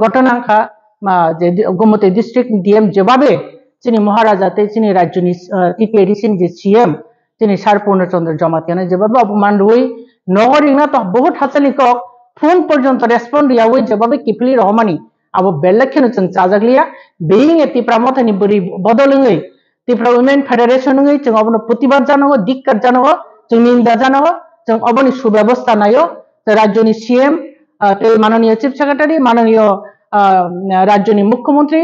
ঘটনা খা যে গোমতী ডিস্ট্রিক্ট ডিএম যেভাবে তিনি মহারাজাতে তিনি রাজ্যনি টিপিএডিসি যে সিএম তিনি সার পূর্ণচন্দ্র জমাতিয়ানে যেভাবে অপমান রুই নগরিংনা তো বহুত হাসালিক ফোন পর্যন্ত রেসপন্ড ইয়াওই যেভাবে কিপলি রহমানি আবো বেল্লাক্ষেন जों চাজাগলিয়া being a Tripura মথানি বরি বদলङै Tripura women Federation जों अबनो प्रतिबाद जानांगौ दिक्कत जानांगौ जों निंदा जानांगौ जों अबनि सुव्यवस्था नायो राज्यनि सीएम माननीय चीफ सेक्रेटारी माननीय राज्यनि मुख्यमंत्री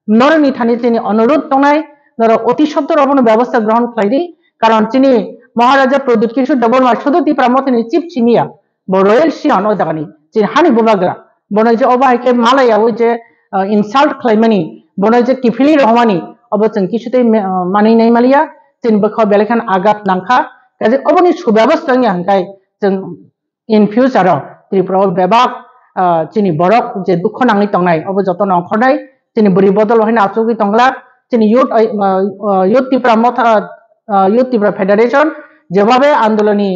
नरनि थानि तिनि अनुरोध दंनाय नर अति सत्तर अबनो व्यवस्था ग्रहण खालामदि कारण तिनि महाराजा प्रदीप किशोर देबबर्मा शुधु त्रिपुरा मथानि चिफ सिनिया रयेल सियान ओ जागानि जे हानि बुबाग्रा बनो जे अबाइके मालाया ओइ जे इनसाल्ट खालामनानि बनो जे किफिली रहमानि अब जों किछुते मानिनाय मालिया जों बखौ बेलेखान आगात नांखा काजे अबनि सुव्यवस्थानि हांखाय जों इन फ्यूचर त्रिपुरा बेबाक जोंनि बरक जे दुख नाङै तंनाय अब जतन अंखरनाय जोंनि बोरै बदल होना आचुगि तंला जोंनि यूथ त्रिपुरा फेडारेशन जेभाबे आंदोलननि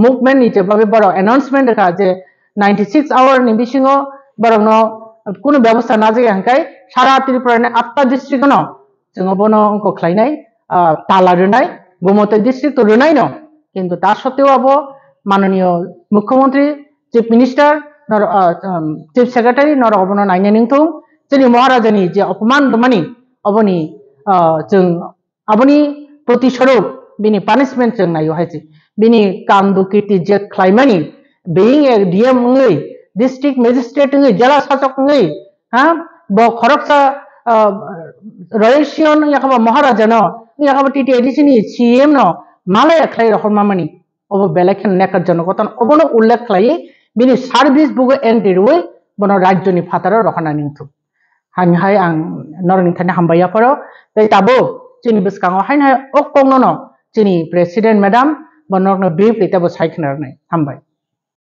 मुभमेंट नि जेभाबे बड़ अनाउंसमेंट रखा जे 96 आवर नि बिसिङाव बरनो কোনো ব্যবস্থা না যায় হাंखाय সারা ত্রিপুরাनि 8টা ডিস্ট্রিক্টनो जों बनो अंक खालायनाय ताला रोनाय गोमती डिस्ट्रिक्ट रोनाय न किन्तु ता सत्त्वेও अब माननीय मुख्यमंत्री चीफ मिनिस्टर नर चीफ सेक्रेटारी नर अबनो नायनो निंथौ जोंनि महाराजानि जे अपमान दमानि अबनि जों अबनि प्रतिस्वरूप बिनि पानिशमेंट जों नायो हायसि बिनि कामदु कीर्ति जे खालायमानि बेइं ए डीएम ङै डिस्ट्रिक्ट मेजिस्ट्रेट ङै जिला शासक ङै हा ब खरकसा रयेल सियन याखबा महाराजा न याखबा टीटीएडीसी नि सीएम न मालाया खाय रखमामानि अब बेलेखन नेकर जनकतन अबनो उल्लेख खालाय बिनि सार्भिस बुगो एन्टिरुय बनो राज्यनि फातार रखना निंथु हाय आं नरनि थाने हामबाया परो दै ताबो जोंनि बिसकाङाव हाय अकंनो जोंनि प्रेसिडेंट मैडम बनो ब्रीफ लेताबो सायखनारनाय हामबाय।